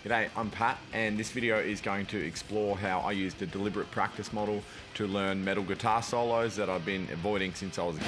G'day, I'm Pat, and this video is going to explore how I used a deliberate practice model to learn metal guitar solos that I've been avoiding since I was a kid.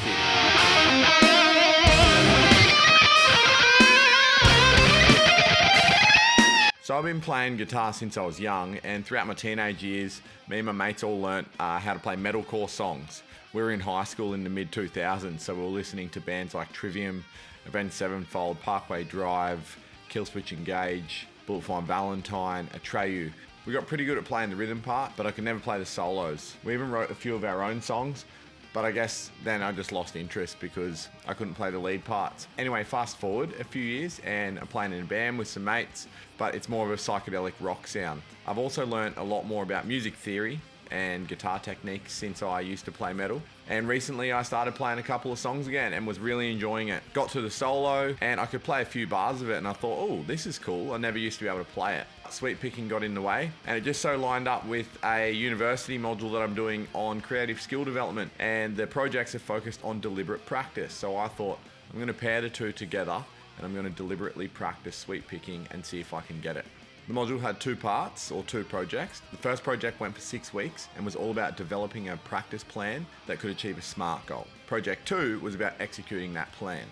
So I've been playing guitar since I was young, and throughout my teenage years, me and my mates all learnt how to play metalcore songs. We were in high school in the mid-2000s, so we were listening to bands like Trivium, Avenged Sevenfold, Parkway Drive, Killswitch Engage, Bullet Valentine, Atreyu. We got pretty good at playing the rhythm part, but I could never play the solos. We even wrote a few of our own songs, but I guess then I just lost interest because I couldn't play the lead parts. Anyway, fast forward a few years and I'm playing in a band with some mates, but it's more of a psychedelic rock sound. I've also learned a lot more about music theory and guitar techniques since I used to play metal. And recently I started playing a couple of songs again and was really enjoying it. Got to the solo and I could play a few bars of it and I thought, oh, this is cool. I never used to be able to play it. Sweep picking got in the way, and it just so lined up with a university module that I'm doing on creative skill development, and the projects are focused on deliberate practice. So I thought I'm going to pair the two together and I'm going to deliberately practice sweep picking and see if I can get it. The module had two parts, or two projects. The first project went for 6 weeks and was all about developing a practice plan that could achieve a SMART goal. Project 2 was about executing that plan.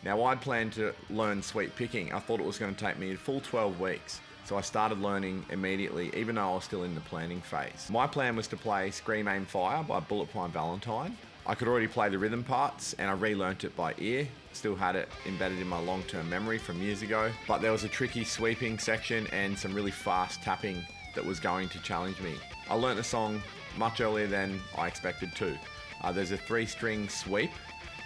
Now, I'd planned to learn sweep picking. I thought it was going to take me a full 12 weeks. So I started learning immediately, even though I was still in the planning phase. My plan was to play Scream Aim Fire by Bullet Valentine. I could already play the rhythm parts and I relearnt it by ear. Still had it embedded in my long-term memory from years ago. But there was a tricky sweeping section and some really fast tapping that was going to challenge me. I learnt the song much earlier than I expected to. There's a 3-string sweep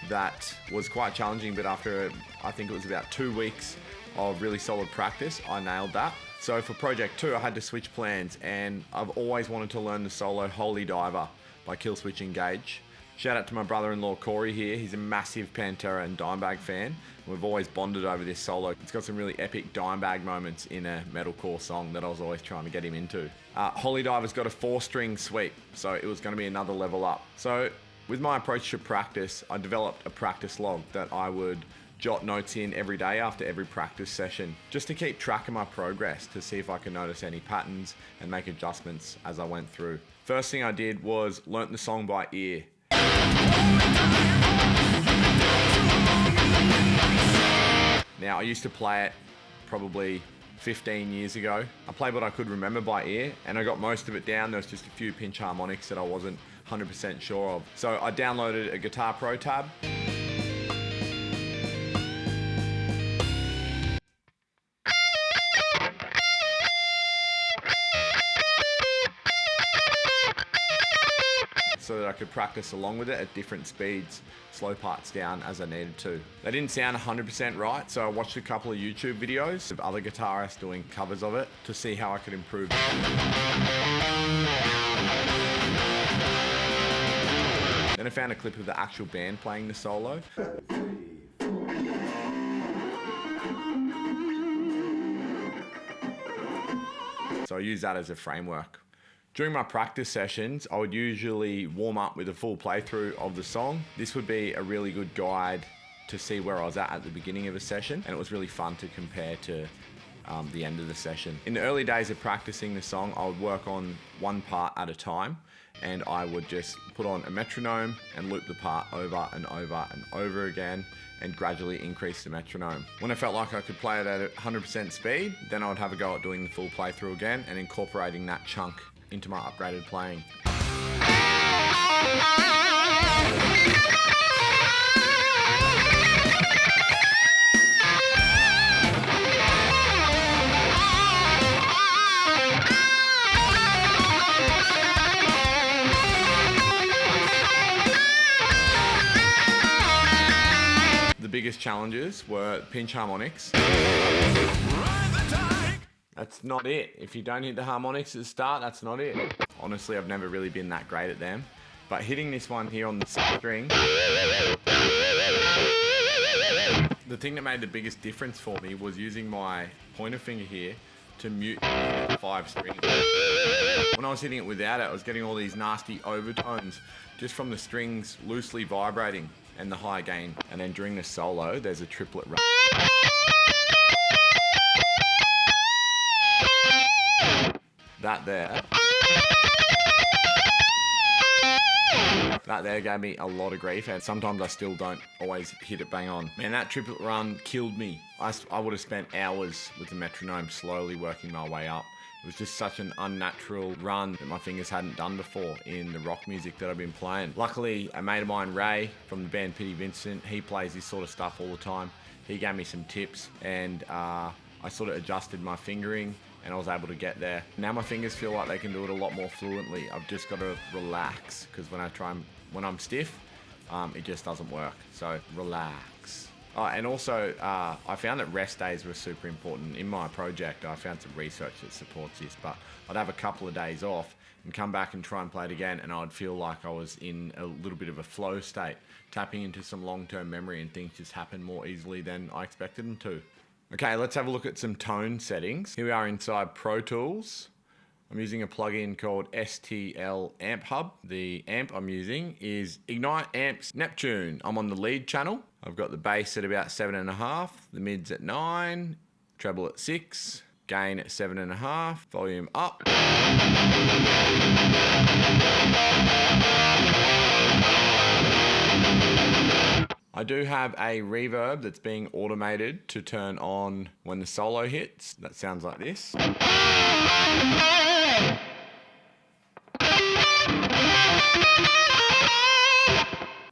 that was quite challenging, but after I think it was about 2 weeks of really solid practice, I nailed that. So for Project 2, I had to switch plans, and I've always wanted to learn the solo Holy Diver by Killswitch Engage. Shout out to my brother-in-law Corey here. He's a massive Pantera and Dimebag fan. We've always bonded over this solo. It's got some really epic Dimebag moments in a metalcore song that I was always trying to get him into. Holy Diver's got a 4-string sweep, so it was going to be another level up. So with my approach to practice, I developed a practice log that I would jot notes in every day after every practice session, just to keep track of my progress, to see if I could notice any patterns and make adjustments as I went through. First thing I did was learnt the song by ear. Now, I used to play it probably 15 years ago. I played what I could remember by ear, and I got most of it down. There was just a few pinch harmonics that I wasn't 100% sure of. So I downloaded a Guitar Pro tab. So that I could practice along with it at different speeds, slow parts down as I needed to. They didn't sound 100% right, so I watched a couple of YouTube videos of other guitarists doing covers of it to see how I could improve. Then I found a clip of the actual band playing the solo. So I use that as a framework. During my practice sessions, I would usually warm up with a full playthrough of the song. This would be a really good guide to see where I was at the beginning of a session, and it was really fun to compare to the end of the session. In the early days of practicing the song, I would work on one part at a time, and I would just put on a metronome and loop the part over and over and over again, and gradually increase the metronome. When I felt like I could play it at 100% speed, then I would have a go at doing the full playthrough again and incorporating that chunk into my upgraded playing. The biggest challenges were pinch harmonics. That's not it. If you don't hit the harmonics at the start, that's not it. Honestly, I've never really been that great at them. But hitting this one here on the string, the thing that made the biggest difference for me was using my pointer finger here to mute the 5 strings. When I was hitting it without it, I was getting all these nasty overtones just from the strings loosely vibrating and the high gain. And then during the solo, there's a triplet run. That there gave me a lot of grief, and sometimes I still don't always hit it bang on. Man, that triplet run killed me. I would have spent hours with the metronome slowly working my way up. It was just such an unnatural run that my fingers hadn't done before in the rock music that I've been playing. Luckily, a mate of mine, Ray, from the band Pity Vincent, he plays this sort of stuff all the time. He gave me some tips, and I sort of adjusted my fingering, and I was able to get there. Now my fingers feel like they can do it a lot more fluently. I've just got to relax, because when I'm stiff, it just doesn't work. So relax. Oh, and also, I found that rest days were super important. In my project, I found some research that supports this, but I'd have a couple of days off and come back and try and play it again, and I'd feel like I was in a little bit of a flow state, tapping into some long-term memory, and things just happen more easily than I expected them to. Okay, let's have a look at some tone settings. Here we are inside Pro Tools. I'm using a plugin called STL Amp Hub. The amp I'm using is Ignite Amps Neptune. I'm on the lead channel. I've got the bass at about 7.5, the mids at 9, treble at 6, gain at 7.5, volume up. I do have a reverb that's being automated to turn on when the solo hits. That sounds like this.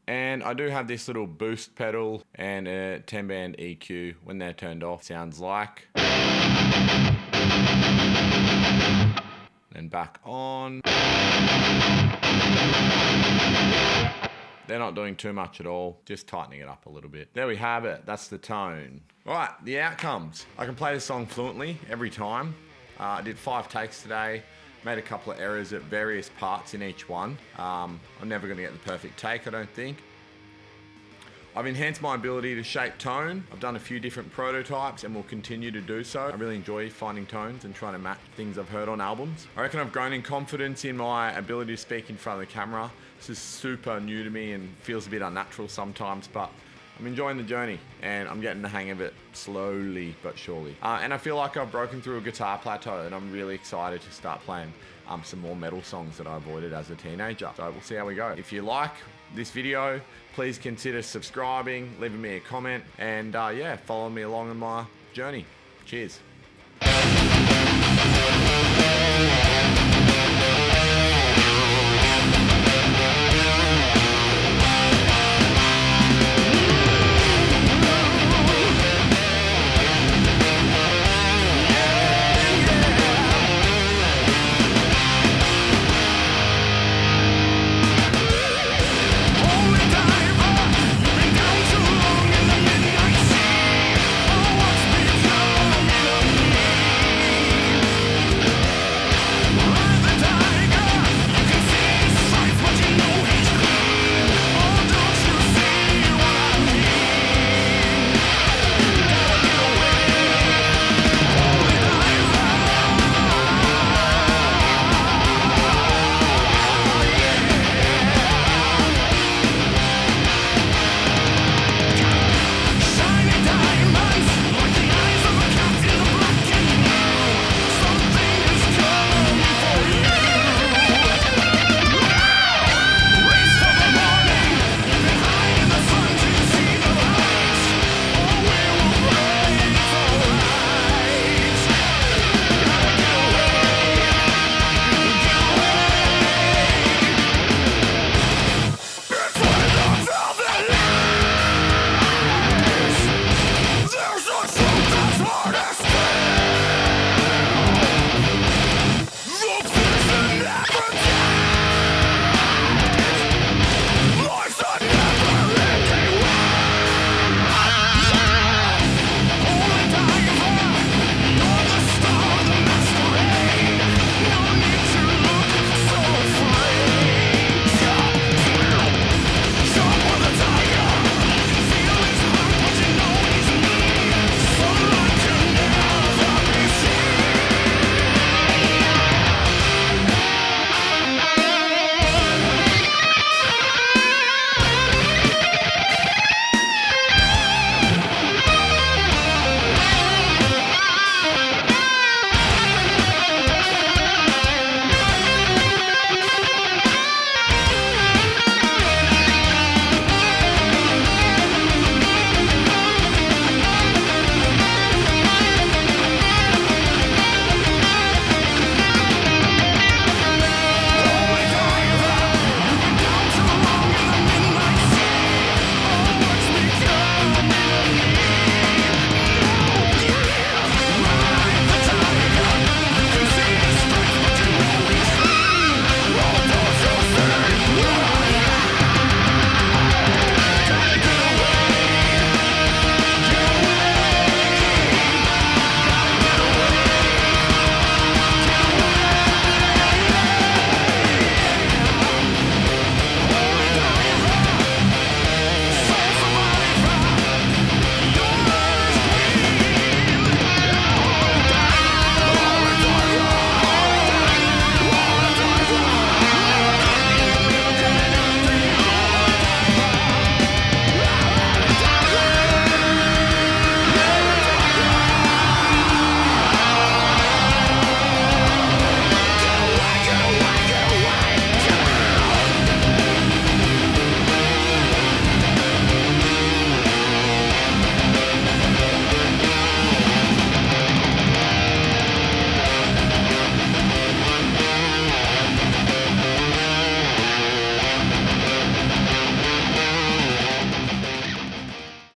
And I do have this little boost pedal and a 10-band EQ. When they're turned off, sounds like. Then back on. They're not doing too much at all, just tightening it up a little bit. There we have it, that's the tone. All right, the outcomes. I can play the song fluently every time. I did 5 takes today, made a couple of errors at various parts in each one. I'm never gonna get the perfect take, I don't think. I've enhanced my ability to shape tone. I've done a few different prototypes and will continue to do so. I really enjoy finding tones and trying to match things I've heard on albums. I reckon I've grown in confidence in my ability to speak in front of the camera. This is super new to me and feels a bit unnatural sometimes, but I'm enjoying the journey and I'm getting the hang of it slowly but surely. And I feel like I've broken through a guitar plateau, and I'm really excited to start playing some more metal songs that I avoided as a teenager. So we'll see how we go. If you like this video, please consider subscribing, leaving me a comment, and yeah, follow me along on my journey. Cheers.